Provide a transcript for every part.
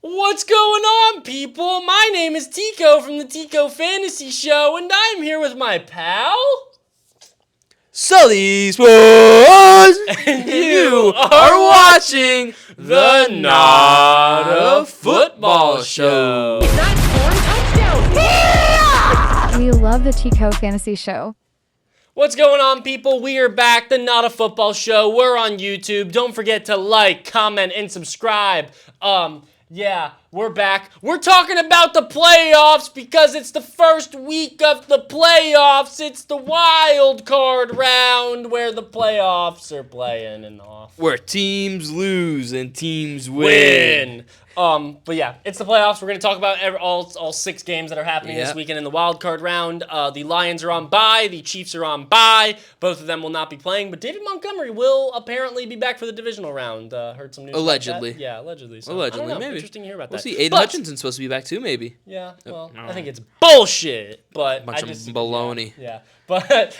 What's going on, people? My name is Tico from the TCOFantasyShow, and I'm here with my pal... Sully Sports, and you are watching the Not a Football Show. We love the Tico Fantasy Show. What's going on, people? We are back, the Not a Football Show. We're on YouTube. Don't forget to like, comment, and subscribe. Yeah, we're back. We're talking about the playoffs because it's the first week of the playoffs. It's the Wildcard round where the playoffs are playing and off. Where teams lose and teams win. But yeah, it's the playoffs. We're going to talk about all 6 games that are happening this weekend in the wild card round. The Lions are on bye. The Chiefs are on bye. Both of them will not be playing, but David Montgomery will apparently be back for the divisional round. Heard some news allegedly. about that. Yeah, allegedly. So, Allegedly, I don't know. maybe. Interesting to hear about We'll that. see. Aiden Hutchinson's supposed to be back too, maybe. Yeah, well, I think it's bullshit, but Bunch of baloney. Yeah. But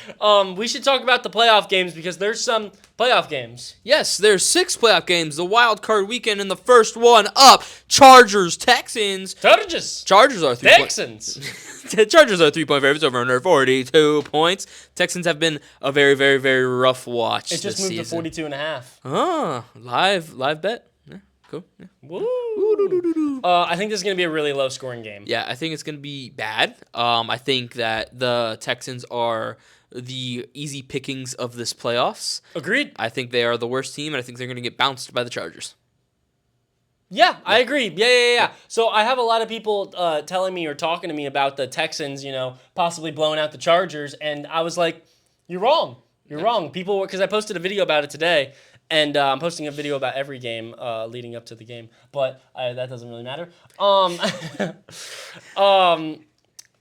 we should talk about the playoff games because there's some playoff games. Yes, there's 6 playoff games. The wild card weekend, and the first one up, Chargers, Texans. Chargers are 3 Texans. Chargers are 3-point favorites over under 42 points. Texans have been a very, very, very rough watch. It just moved season. to 42.5. Oh, live bet. Yeah, cool. Yeah. Woo. I think this is going to be a really low-scoring game. Yeah, I think it's going to be bad. I think that the Texans are the easy pickings of this playoffs. Agreed. I think they are the worst team, and I think they're going to get bounced by the Chargers. Yeah, I agree. Yeah. So I have a lot of people telling me or talking to me about the Texans, possibly blowing out the Chargers, and I was like, you're wrong. You're wrong. People, because I posted a video about it today, and I'm posting a video about every game leading up to the game, but that doesn't really matter.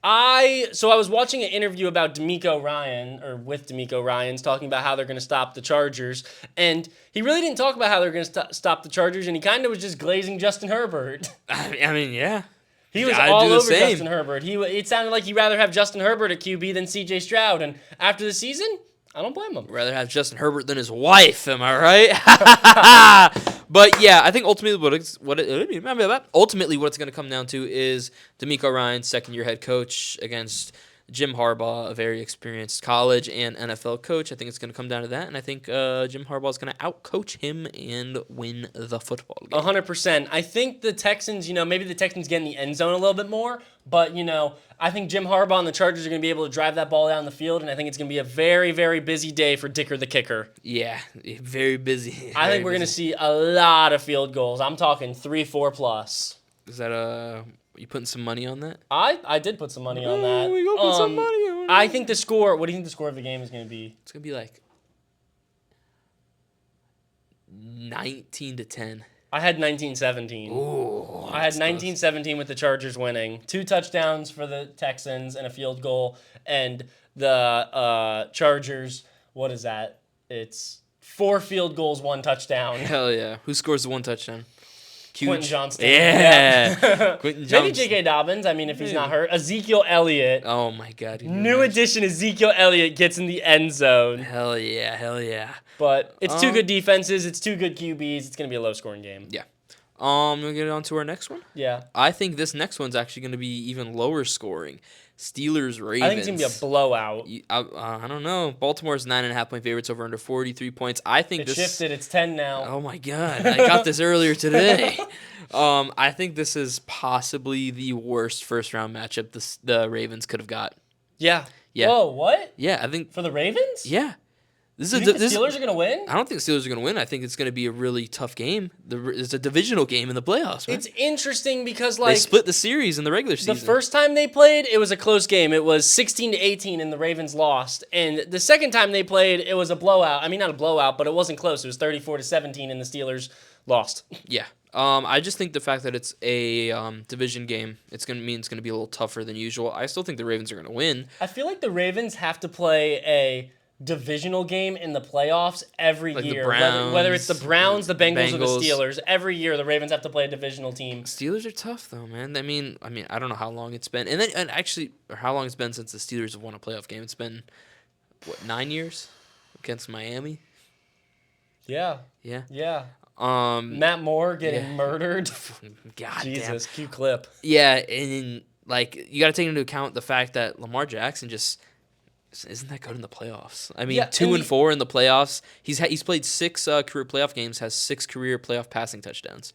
I was watching an interview about with D'Amico Ryans, talking about how they're going to stop the Chargers, and he really didn't talk about how they're going to stop the Chargers, and he kind of was just glazing Justin Herbert. I mean, yeah. He was all over Justin Herbert. It sounded like he'd rather have Justin Herbert at QB than C.J. Stroud, and after the season, I don't blame him. Rather have Justin Herbert than his wife, am I right? But yeah, I think ultimately what it's going to come down to is D'Amico Ryans, second-year head coach, against Jim Harbaugh, a very experienced college and NFL coach. I think it's going to come down to that, and I think Jim Harbaugh is going to outcoach him and win the football game. 100%. I think the Texans, maybe the Texans get in the end zone a little bit more, but, I think Jim Harbaugh and the Chargers are going to be able to drive that ball down the field, and I think it's going to be a very, very busy day for Dicker the kicker. Yeah, very busy. I think we're going to see a lot of field goals. I'm talking 3-4 plus. Is that you putting some money on that? I did put some money on that. We go put some money on it. I think the score. What do you think the score of the game is going to be? It's going to be like 19-10. I had 19-17. Ooh, I had 19-17 with the Chargers winning. 2 touchdowns for the Texans and a field goal. And the Chargers, what is that? It's 4 field goals, 1 touchdown. Hell yeah. Who scores the 1 touchdown? Quentin Johnston. Yeah. Quentin Johnston. Maybe J.K. Dobbins, if he's not hurt. Ezekiel Elliott. Oh, my God. New addition, Ezekiel Elliott gets in the end zone. Hell yeah. But it's 2 good defenses. It's 2 good QBs. It's going to be a low-scoring game. Yeah. We'll get on to our next one. Yeah. I think this next one's actually going to be even lower scoring. Steelers-Ravens. I think it's going to be a blowout. I don't know. Baltimore's 9.5-point favorites over under 43 points. I think this shifted. It's 10 now. Oh, my God. I got this earlier today. I think this is possibly the worst first-round matchup the Ravens could have got. Yeah. Yeah. Whoa, what? Yeah, I think... For the Ravens? Yeah. You think the Steelers are going to win? I don't think the Steelers are going to win. I think it's going to be a really tough game. It's a divisional game in the playoffs, man. It's interesting because, they split the series in the regular season. The first time they played, it was a close game. It was 16-18, and the Ravens lost. And the second time they played, it was a blowout. I mean, not a blowout, but it wasn't close. It was 34-17, and the Steelers lost. Yeah. I just think the fact that it's a division game, it's going to be a little tougher than usual. I still think the Ravens are going to win. I feel like the Ravens have to play a divisional game in the playoffs every year. Whether it's the Browns, the Bengals, or the Steelers, every year the Ravens have to play a divisional team. Steelers are tough though, man. I mean, I don't know how long it's been, or how long it's been since the Steelers have won a playoff game. It's been 9 years against Miami. Yeah. Yeah. Yeah. Matt Moore getting murdered. God Jesus, damn. cue clip. Yeah, and like you got to take into account the fact that Lamar Jackson just isn't that good in the playoffs. I mean, Yeah, 2-4 in the playoffs. He's played 6 career playoff games, has 6 career playoff passing touchdowns.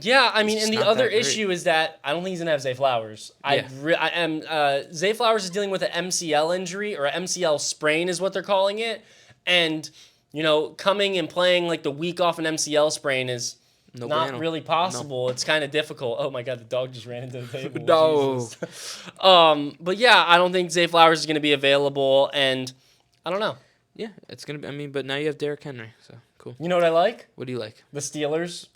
Yeah, I mean, just and the not other that great. issue is that I don't think he's gonna have Zay Flowers. Yeah. Zay Flowers is dealing with an MCL injury or an MCL sprain is what they're calling it, and coming and playing like the week off an MCL sprain is No not bueno. really possible. It's kind of difficult. Oh my God, the dog just ran into the table. No. Jesus. But yeah, I don't think Zay Flowers is gonna be available, and I don't know. Yeah, it's gonna be. I mean, but now you have Derrick Henry, so cool. You know what I like? What do you like? The Steelers.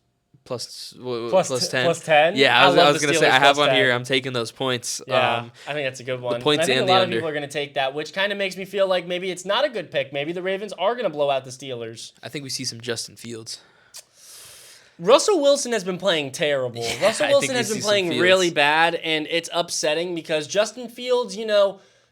Plus 10. Plus 10? Yeah, I I love was the gonna say Steelers I have plus on here. 10. I'm taking those points. Yeah, I think that's a good one. points and I think and a lot the of people under. are going to take that, which kind of makes me feel like maybe it's not a good pick. Maybe the Ravens are going to blow out the Steelers. I think we see some Justin Fields. Russell Wilson has been playing terrible. Yeah, Russell I Wilson think has we been see some playing Fields. really bad, and it's upsetting because Justin Fields,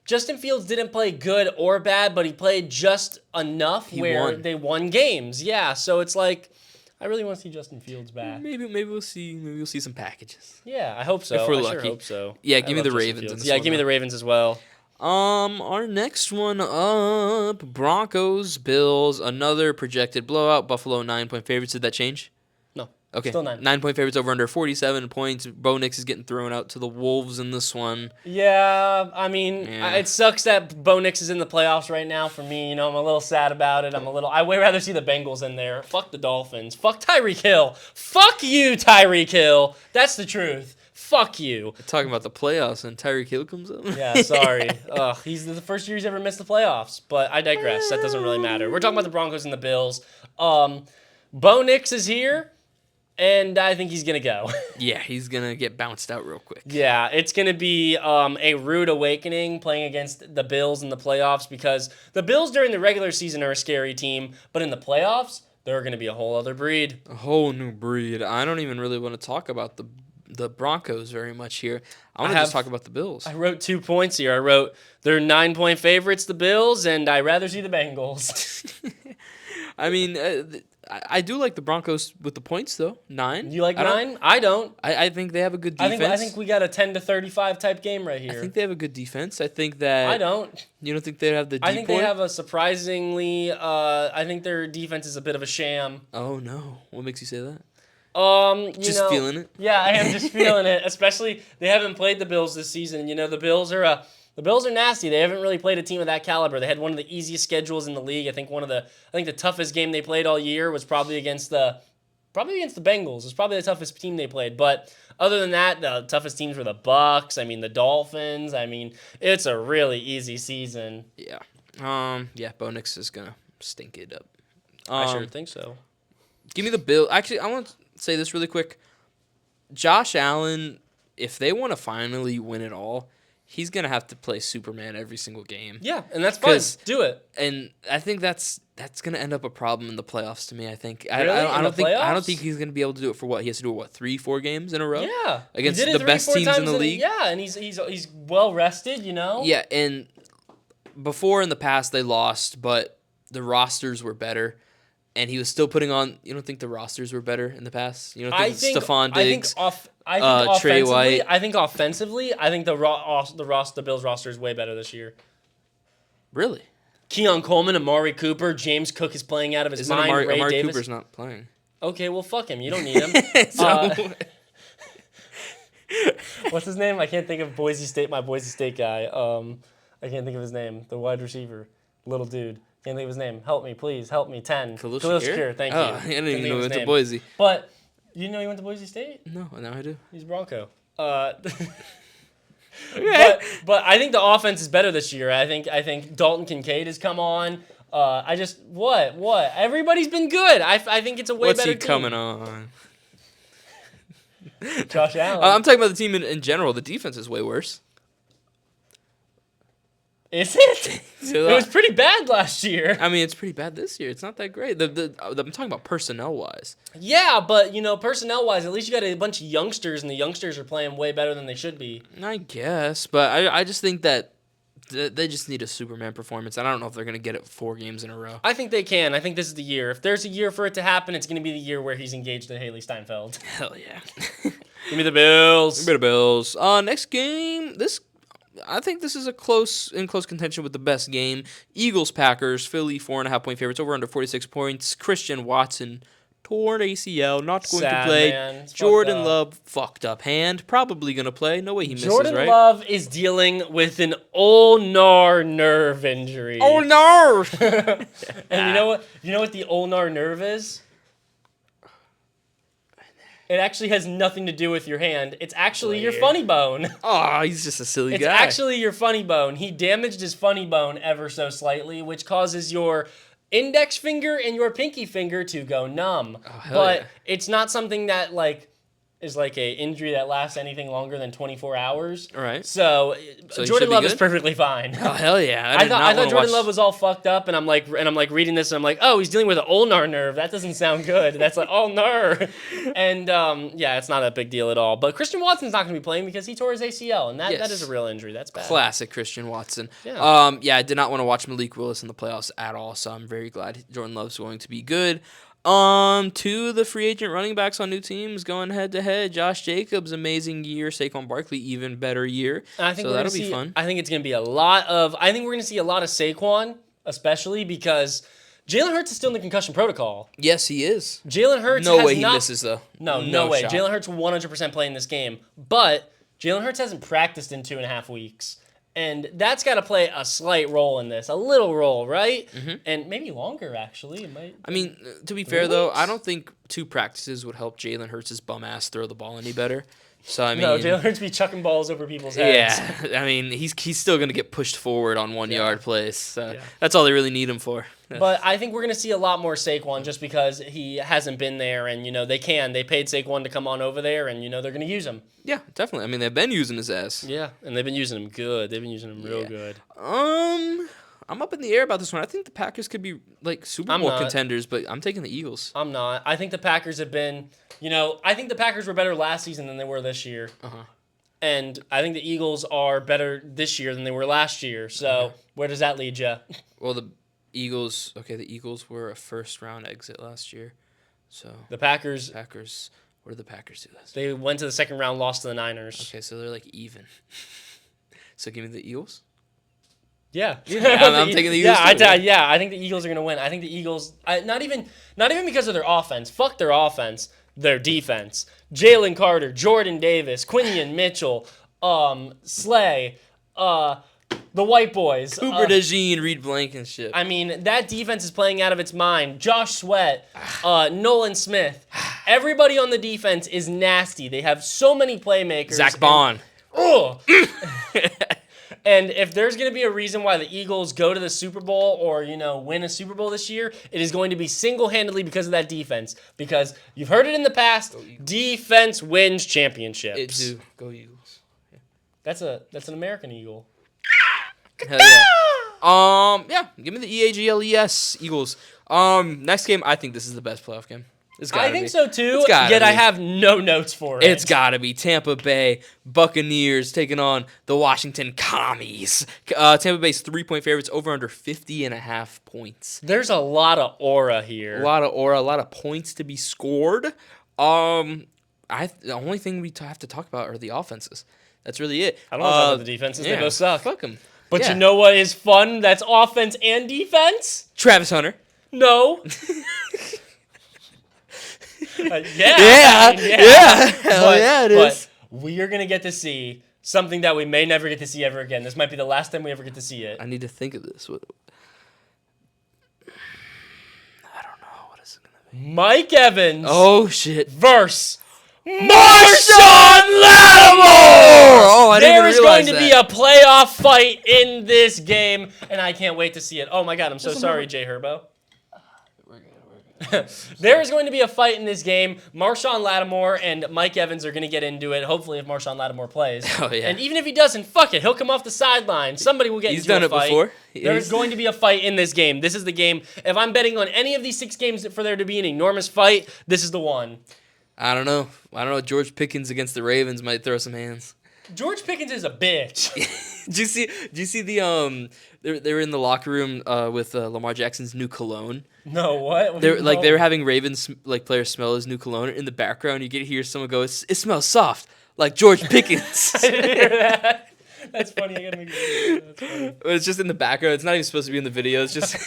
Justin Fields didn't play good or bad, but he played just enough where won. they won games. Yeah, so it's like I really want to see Justin Fields back. Maybe we'll see some packages. Yeah, I hope so. If we're I lucky. sure hope so. Yeah, I give me love the Justin Ravens in Fields. this Yeah, one, give me though. the Ravens as well. Our next one up, Broncos, Bills, another projected blowout. Buffalo 9-point favorites. Did that change? No. Okay. Still 9. 9-point favorites over under 47 points. Bo Nix is getting thrown out to the Wolves in this one. Yeah, I mean, Yeah. it sucks that Bo Nix is in the playoffs right now for me. I'm a little sad about it. I way rather see the Bengals in there. Fuck the Dolphins. Fuck Tyreek Hill. Fuck you, Tyreek Hill. That's the truth. Fuck you. Talking about the playoffs and Tyreek Hill comes up. Yeah, sorry. He's the first year he's ever missed the playoffs. But I digress. That doesn't really matter. We're talking about the Broncos and the Bills. Bo Nix is here, and I think he's going to go. Yeah, he's going to get bounced out real quick. Yeah, it's going to be a rude awakening playing against the Bills in the playoffs because the Bills during the regular season are a scary team, but in the playoffs, they're going to be a whole other breed. A whole new breed. I don't even really want to talk about the Broncos very much here. I want to just talk about the Bills. I wrote 2 points here. I wrote they're 9-point favorites, the Bills, and I'd rather see the Bengals. I mean, I do like the Broncos with the points, though. 9. You like 9? I don't. I think they have a good defense. I think we got a 10-35 type game right here. I think they have a good defense. I think that... I don't. You don't think they have the decoy? I think they have a surprisingly... I think their defense is a bit of a sham. Oh, no. What makes you say that? Just feeling it? Yeah, I am just feeling it. Especially, they haven't played the Bills this season. The Bills are nasty. They haven't really played a team of that caliber. They had one of the easiest schedules in the league. I think the toughest game they played all year was probably against the Bengals. It's probably the toughest team they played. But other than that, the toughest teams were the Bucks. I mean, the Dolphins. I mean, it's a really easy season. Yeah. Bo Nix is gonna stink it up. I sure think so. Give me the Bill. Actually, I want to say this really quick. Josh Allen, if they want to finally win it all, he's going to have to play Superman every single game. Yeah, and that's fine. Do it. And I think that's going to end up a problem in the playoffs to me, I think. Really? I don't Playoffs? think he's going to be able to do it for what? He has to do it, 3-4 games in a row? Yeah. Against He did it the best 3-4 teams in times the league? Yeah, and he's well rested, Yeah, and before in the past they lost, but the rosters were better. And he was still putting on. You don't think the rosters were better in the past? You don't think Stephon Diggs, Trey White? I think offensively, the Bills roster is way better this year. Really? Keon Coleman, Amari Cooper, James Cook is playing out of his mind. Ray Amari Davis. Cooper's not playing. Okay, well, fuck him. You don't need him. What's his name? I can't think of my Boise State guy. I can't think of his name. The wide receiver, little dude. Can't think of his name. Help me, please. Help me. 10. Khalil Shakir. Thank you. I didn't even know he went to name. Boise. But you know he went to Boise State? No, now I do. He's Bronco. Okay. But I think the offense is better this year. I think Dalton Kincaid has come on. What? Everybody's been good. I think it's a way What's better he team. coming on? Josh Allen. I'm talking about the team in general. The defense is way worse. Is it? It was pretty bad last year. I mean, it's pretty bad this year. It's not that great. I'm talking about personnel-wise. Yeah, but, personnel-wise, at least you got a bunch of youngsters, and the youngsters are playing way better than they should be. I guess, but I just think that They just need a Superman performance, and I don't know if they're going to get it 4 games in a row. I think they can. I think this is the year. If there's a year for it to happen, it's going to be the year where he's engaged to Haley Steinfeld. Hell yeah. Give me the Bills. Give me the Bills. Next game, I think this is in close contention with the best game. Eagles-Packers, Philly 4.5-point favorites, over under 46 points. Christian Watson, torn ACL, not going to play. Man. Jordan Love, fucked up hand, probably going to play. No way he misses, Jordan right? Love is dealing with an ulnar nerve injury. Oh, no! And you know what? You know what the ulnar nerve is? It actually has nothing to do with your hand. It's actually your funny bone. Oh, he's just a silly It's guy. actually your funny bone. He damaged his funny bone ever so slightly, which causes your index finger and your pinky finger to go numb. Oh, hell but yeah. it's not something that is like a injury that lasts anything longer than 24 hours. All right. So he Jordan should be Love is good? perfectly fine. Oh, hell yeah. I thought Jordan Love was all fucked up, and I'm like reading this, and I'm like, oh, he's dealing with an ulnar nerve. That doesn't sound good. That's like ulnar, and yeah, it's not a big deal at all. But Christian Watson's not going to be playing because he tore his ACL, and that is a real injury. That's bad. Classic Christian Watson. Yeah. I did not want to watch Malik Willis in the playoffs at all, so I'm very glad Jordan Love's going to be good. Two of the free agent running backs on new teams going head to head. Josh Jacobs, amazing year. Saquon Barkley, even better year. And I think so that'll be fun. I think it's going to be a lot of. I think we're going to see a lot of Saquon, especially because Jalen Hurts is still in the concussion protocol. Yes, he is. Jalen Hurts No has way he not, misses though. No way. shot. Jalen Hurts will 100% play in this game, but Jalen Hurts hasn't practiced in 2.5 weeks. And that's got to play a slight role in this, a little role, right? Mm-hmm. And maybe longer, actually. It might. I mean, to be fair though, I don't think 2 practices would help Jalen Hurts' bum ass throw the ball any better. So I mean, no, Jalen Hurts be chucking balls over people's heads. Yeah, I mean, he's still gonna get pushed forward on 1 yard plays. So that's all they really need him for. But I think we're going to see a lot more Saquon just because he hasn't been there, and, they paid Saquon to come on over there, and, they're going to use him. Yeah, definitely. I mean, they've been using his ass. Yeah, and they've been using him good. They've been using him real good. I'm up in the air about this one. I think the Packers could be, Super Bowl contenders, but I'm taking the Eagles. I'm not. I think the Packers have been, I think the Packers were better last season than they were this year. Uh-huh. And I think the Eagles are better this year than they were last year. So where does that lead you? Well, the Eagles were a first-round exit last year. So the Packers. What did the Packers do last year? They went to the second round, lost to the Niners. Okay, so they're even. So give me the Eagles. Yeah, I'm taking the Eagles. I think the Eagles are gonna win. I think the Eagles, not even because of their offense. Fuck their offense. Their defense. Jalen Carter, Jordan Davis, Quinion Mitchell, Slay, the white boys. Cooper DeJean, Reed Blankenship. I mean, that defense is playing out of its mind. Josh Sweat, Nolan Smith. Everybody on the defense is nasty. They have so many playmakers. Zach Bond. And if there's going to be a reason why the Eagles go to the Super Bowl or, win a Super Bowl this year, it is going to be single-handedly because of that defense. Because you've heard it in the past, defense wins championships. It do. Go Eagles. Yeah. That's an American Eagle. Hell yeah. Give me the EAGLES Eagles. Next game, I think this is the best playoff game. I think so too, yet I have no notes for it. It's got to be Tampa Bay Buccaneers taking on the Washington Commies. Tampa Bay's 3-point favorites, over under 50.5 points. There's a lot of aura here. A lot of points to be scored. The only thing we have to talk about are the offenses. That's really it. I don't know about the defenses. They both suck. Fuck them. But you know what is fun? That's offense and defense? Travis Hunter. No. Yeah. Hell yeah, it is. But we are going to get to see something that we may never get to see ever again. This might be the last time we ever get to see it. I need to think of this. I don't know. What is it going to be? Mike Evans. Oh, shit. Versus Marshawn Lattimore! Oh, I didn't There is realize going to be a playoff fight in this game, and I can't wait to see it. Oh, my God. I'm so sorry, Jay Herbo. There is going to be a fight in this game. Marshawn Lattimore and Mike Evans are going to get into it. Hopefully, if Marshawn Lattimore plays. Oh, yeah. And even if he doesn't, fuck it. He'll come off the sideline. Somebody will get into a fight. He's done it before. There's going to be a fight in this game. This is the game. If I'm betting on any of these 6 games for there to be an enormous fight, this is the one. I don't know. George Pickens against the Ravens might throw some hands. George Pickens is a bitch. Do you see the they were in the locker room with Lamar Jackson's new cologne. No, what? They were having Ravens players smell his new cologne. In the background, you get to hear someone go, "It smells soft like George Pickens." I didn't hear that. That's funny. I gotta make it. That's funny. It's just in the background. It's not even supposed to be in the video. It's just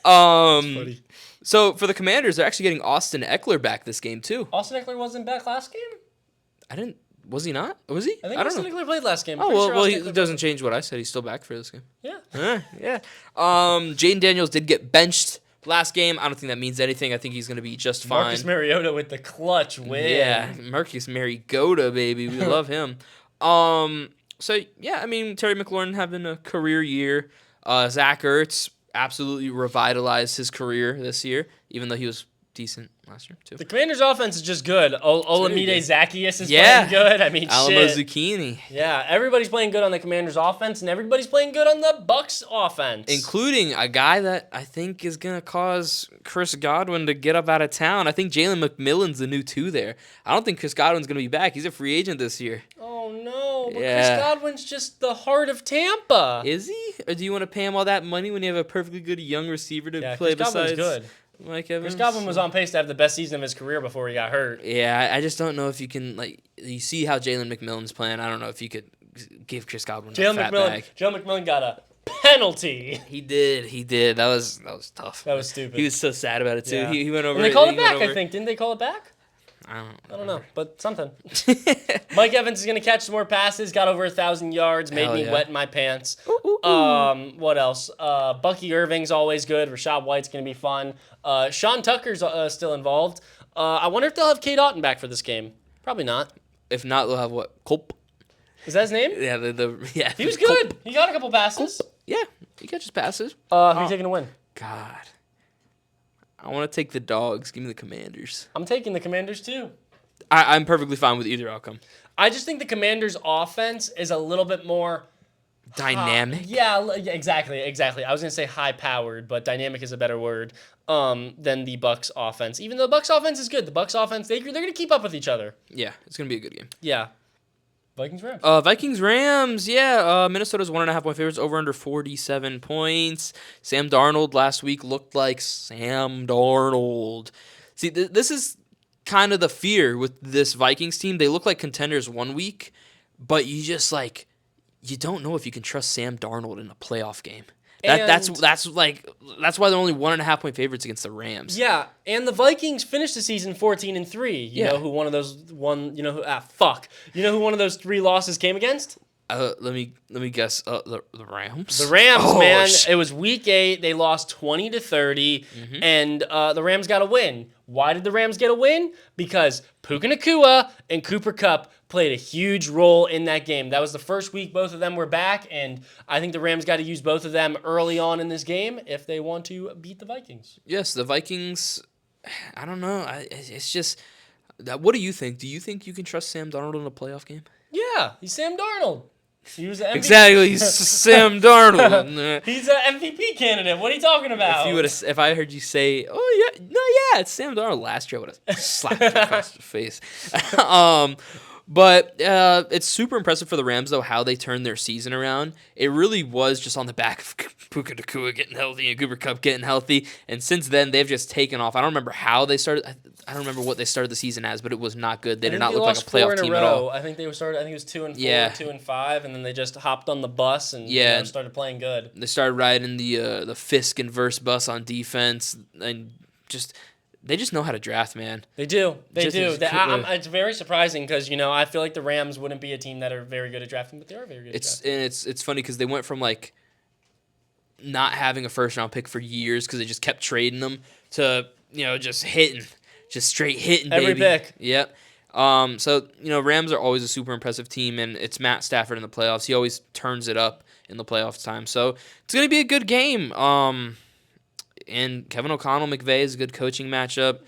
Funny. So for the Commanders, they're actually getting Austin Eckler back this game too. Austin Eckler wasn't back last game? Was he not? Was he? I think don't Austin know. Eckler played last game. Oh, Pretty well, sure well, Austin it Eckler doesn't change what I said. He's still back for this game. Yeah. Yeah. Jaden Daniels did get benched last game. I don't think that means anything. I think he's going to be just fine. Marcus Mariota with the clutch win. Yeah, Marcus Mariota, baby. We love him. So, yeah, I mean, Terry McLaurin having a career year. Zach Ertz absolutely revitalized his career this year, even though he was decent last year, too. The Commanders' offense is just good. Olamide good. Zacchaeus is Yeah. playing good. I mean, Alamo shit. Zucchini. Yeah, everybody's playing good on the Commanders' offense, and everybody's playing good on the Bucks' offense. Including a guy that I think is going to cause Chris Godwin to get up out of town. I think Jalen McMillan's the new 2 there. I don't think Chris Godwin's going to be back. He's a free agent this year. Oh, no. But Yeah. Chris Godwin's just the heart of Tampa. Is he? Or do you want to pay him all that money when you have a perfectly good young receiver to Yeah, play Chris Godwin's besides good. Mike Evans? Chris Godwin was on pace to have the best season of his career before he got hurt. Yeah, I just don't know if you can, you see how Jalen McMillan's playing. I don't know if you could give Chris Godwin a fat bag. Jalen McMillan got a penalty. He did. That was tough. That was stupid. He was so sad about it, too. Yeah. He went over And they called he it went back, I over- think. Didn't they call it back? I don't know, but something. Mike Evans is going to catch some more passes, got over 1,000 yards, made Hell me yeah. wet in my pants. What else? Bucky Irving's always good. Rashad White's going to be fun. Sean Tucker's still involved. I wonder if they'll have Kate Otten back for this game. Probably not. If not, they'll have what? Culp. Is that his name? Yeah, yeah. He was good. He got a couple passes. Yeah, he catches passes. Who are you taking to win? God. I want to take the Dogs. Give me the Commanders. I'm taking the Commanders too. I'm perfectly fine with either outcome. I just think the Commanders' offense is a little bit more Dynamic. Yeah, exactly. I was gonna say high-powered, but dynamic is a better word than the Bucks' offense. Even though the Bucks' offense is good, the Bucks' offense they're gonna keep up with each other. Yeah, it's going to be a good game. Yeah. Vikings-Rams. Vikings-Rams, yeah. Minnesota's 1.5-point favorites, over under 47 points. Sam Darnold last week looked like Sam Darnold. See, this is kind of the fear with this Vikings team. They look like contenders one week, but you just you don't know if you can trust Sam Darnold in a playoff game. That's why they're only 1.5-point favorites against the Rams. Yeah, and the Vikings finished the season 14-3. You know who one of those You know who one of those 3 losses came against? Let me guess. The Rams. The Rams, man. It was week 8. They lost 20-30, and the Rams got a win. Why did the Rams get a win? Because Puka Nacua and Cooper Kupp played a huge role in that game. That was the first week both of them were back, and I think the Rams got to use both of them early on in this game if they want to beat the Vikings. Yes, the Vikings. I don't know. It's just. What do you think? Do you think you can trust Sam Darnold in a playoff game? Yeah, he's Sam Darnold. He was the MVP. Exactly, Sam Darnold. He's an MVP candidate. What are you talking about? If I heard you say, "Oh yeah, it's Sam Darnold," last year, I would have slapped you across the face. But it's super impressive for the Rams, though, how they turned their season around. It really was just on the back of Puka Nacua getting healthy and Cooper Kupp getting healthy. And since then, they've just taken off. I don't remember how they started. I don't remember what they started the season as, but it was not good. They did not look like a playoff team at all. I think they started. I think it was 2-4, Yeah. 2-5, and then they just hopped on the bus and started playing good. They started riding the Fisk and Verse bus on defense, and they just know how to draft, man. They do. They do. Just It's very surprising because I feel like the Rams wouldn't be a team that are very good at drafting, but they are very good. It's funny because they went from not having a first round pick for years because they just kept trading them to just straight hitting every baby. pick. Yep. So Rams are always a super impressive team, and it's Matt Stafford in the playoffs. He always turns it up in the playoffs time. So it's gonna be a good game. And Kevin O'Connell, McVay is a good coaching matchup.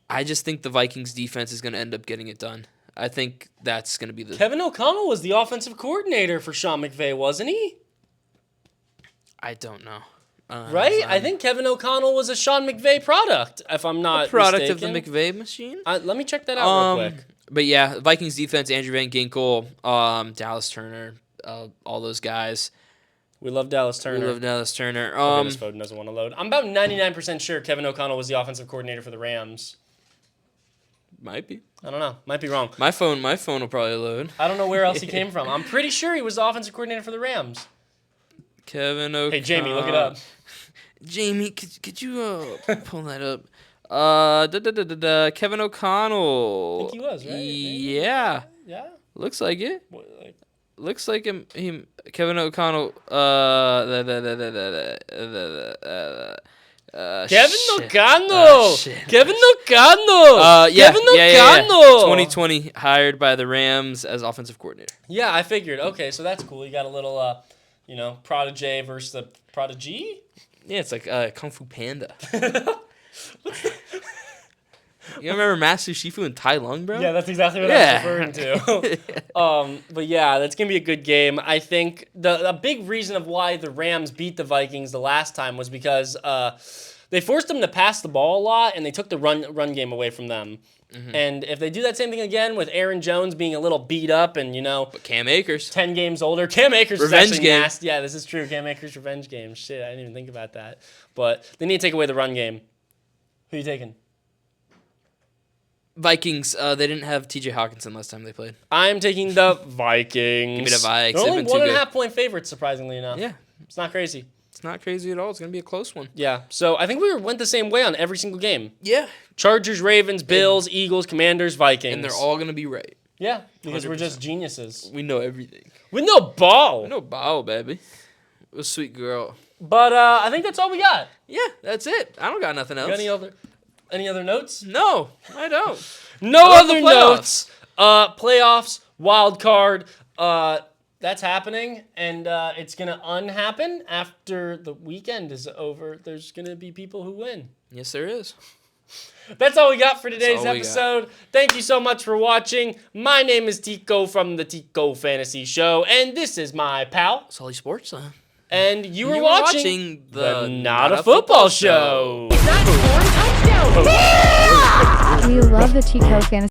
I just think the Vikings defense is going to end up getting it done. I think that's going to be Kevin O'Connell was the offensive coordinator for Sean McVay, wasn't he? I don't know. Right? I think Kevin O'Connell was a Sean McVay product, if I'm not product mistaken. of the McVay machine. Let me check that out real quick. But yeah, Vikings defense, Andrew Van Ginkel, Dallas Turner, all those guys. We love Dallas Turner. We love Dallas Turner. Okay, this phone doesn't want to load. I'm about 99% sure Kevin O'Connell was the offensive coordinator for the Rams. Might be. I don't know. Might be wrong. My phone will probably load. I don't know where else he came from. I'm pretty sure he was the offensive coordinator for the Rams. Kevin O'Connell. Hey, Jamie, look it up. Jamie, could you pull that up? Kevin O'Connell. I think he was, right? Yeah. Yeah? Looks like it. What, like, Looks like him. Kevin O'Connell. Kevin shit. O'Connell. Shit. Kevin O'Connell. Kevin O'Connell. 2020, hired by the Rams as offensive coordinator. Yeah, I figured. Okay, so that's cool. You got a little, protege versus the prodigy. Yeah, it's like Kung Fu Panda. You remember Master Shifu and Tai Lung, bro? Yeah, that's exactly what I was referring to. But yeah, that's going to be a good game. I think the big reason of why the Rams beat the Vikings the last time was because they forced them to pass the ball a lot, and they took the run game away from them. Mm-hmm. And if they do that same thing again with Aaron Jones being a little beat up and, But Cam Akers. 10 games older. Cam Akers Revenge is actually game. nasty. Yeah, this is true. Cam Akers revenge game. Shit, I didn't even think about that. But they need to take away the run game. Who are you taking? Vikings, they didn't have TJ Hawkinson last time they played. I'm taking the Vikings. Give me the Vikes. They're They've only been too 1.5 good. point favorites, surprisingly enough. Yeah. It's not crazy. It's not crazy at all. It's going to be a close one. Yeah, so I think we went the same way on every single game. Yeah. Chargers, Ravens, Bills, Eagles, Commanders, Vikings. And they're all going to be right. Yeah, because we're 100%. just geniuses. We know everything. We know ball. We know ball, baby. A sweet girl. But I think that's all we got. Yeah, that's it. I don't got nothing else. Got any other notes? No, I don't. No What about other the playoffs? notes. Playoffs, wild card. That's happening, and it's gonna unhappen after the weekend is over. There's gonna be people who win. Yes, there is. That's all we got for today's all we got. episode. Thank you so much for watching. My name is Tico from the Tico Fantasy Show, and this is my pal. Solly Sports. And you were were watching the Not a Football Show. We love the Tico Fantasy